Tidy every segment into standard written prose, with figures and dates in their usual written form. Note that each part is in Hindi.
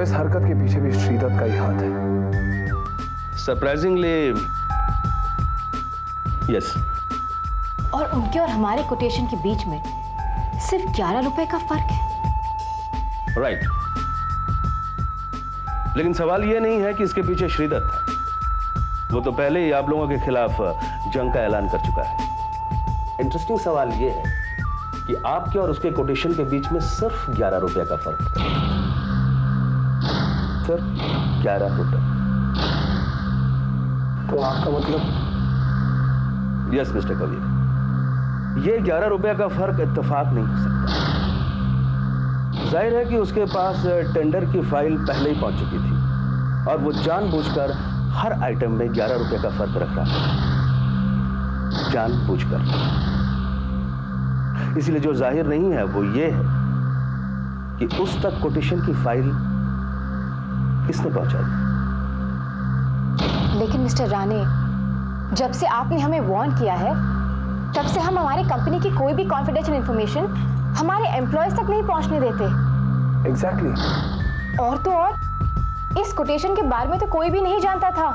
इस हरकत के पीछे भी श्रीदत्त का ही हाथ है। Surprisingly yes. और उनके और हमारे कोटेशन के बीच में सिर्फ 11 रुपए का फर्क है। राइट। लेकिन सवाल यह नहीं है कि इसके पीछे श्रीदत्त है, वो तो पहले ही आप लोगों के खिलाफ जंग का ऐलान कर चुका है। इंटरेस्टिंग सवाल यह है कि आपके और उसके कोटेशन के बीच में सिर्फ 11 रुपए का फर्क है। सिर्फ 11 रुपए। तो आपका मतलब? यस मिस्टर कबीर, ये 11 रुपए का फर्क इत्तेफाक नहीं हो सकता। जाहिर है कि उसके पास टेंडर की फाइल पहले ही पहुंच चुकी थी और वो जानबूझकर हर आइटम में 11 रुपए का फर्क रख रहा है, जानबूझकर। इसलिए जो जाहिर नहीं है वो ये है कि उस तक कोटेशन की फाइल किसने पहुंचाई। लेकिन मिस्टर राणे, जब से आपने हमें वार्न किया है तब से हम हमारी कंपनी की कोई भी कॉन्फिडेंशियल इंफॉर्मेशन हमारे एम्प्लॉयज तक नहीं पहुंचने देते। एग्जैक्टली। और तो और इस कोटेशन के बारे में तो कोई भी नहीं जानता था।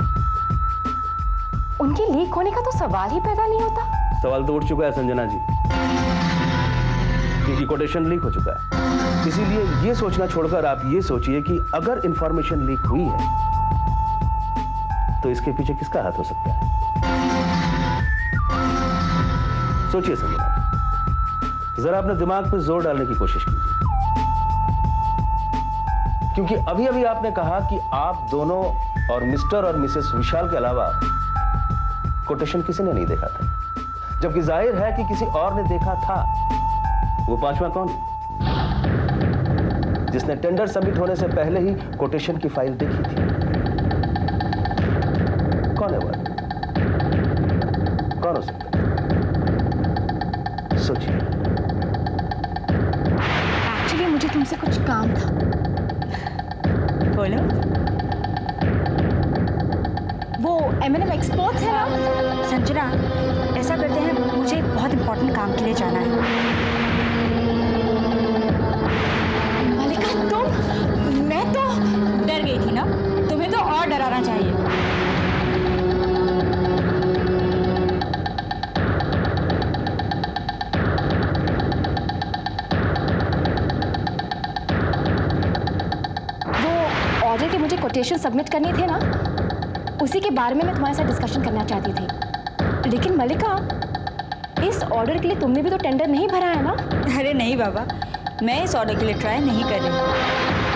उनके लीक होने का तो सवाल ही पैदा नहीं होता। सवाल तो उठ चुका है संजना जी, क्योंकि कोटेशन लीक हो चुका है। इसीलिए ये सोचना छोड़कर आप ये सोचिए कि अगर इंफॉर्मेशन लीक हुई है तो इसके पीछे किसका हाथ हो सकता है। सोचिए संजना, जरा अपने दिमाग पे जोर डालने की कोशिश कीजिए, क्योंकि अभी अभी आपने कहा कि आप दोनों और मिस्टर और मिसेस विशाल के अलावा कोटेशन किसी ने नहीं देखा था, जबकि जाहिर है कि किसी और ने देखा था। वो पांचवा कौन है जिसने टेंडर सबमिट होने से पहले ही कोटेशन की फाइल देखी थी? कौन है वो? कौन हो सकता है? सोचिए। एक्चुअली मुझे तुमसे कुछ काम था। बोलो। वो M&M एक्सपोर्ट्स है ना? संजना, ऐसा करते हैं, मुझे एक बहुत इंपॉर्टेंट काम के लिए जाना है। मलिका, तुम? मैं तो डर गई थी ना, तुम्हें तो और डराना चाहिए। वो ऑर्डर के मुझे कोटेशन सबमिट करने थे ना, उसी के बारे में मैं तुम्हारे साथ डिस्कशन करना चाहती थी। लेकिन मलिका, इस ऑर्डर के लिए तुमने भी तो टेंडर नहीं भरा है ना? अरे नहीं बाबा, मैं इस ऑर्डर के लिए ट्राई नहीं कर रही।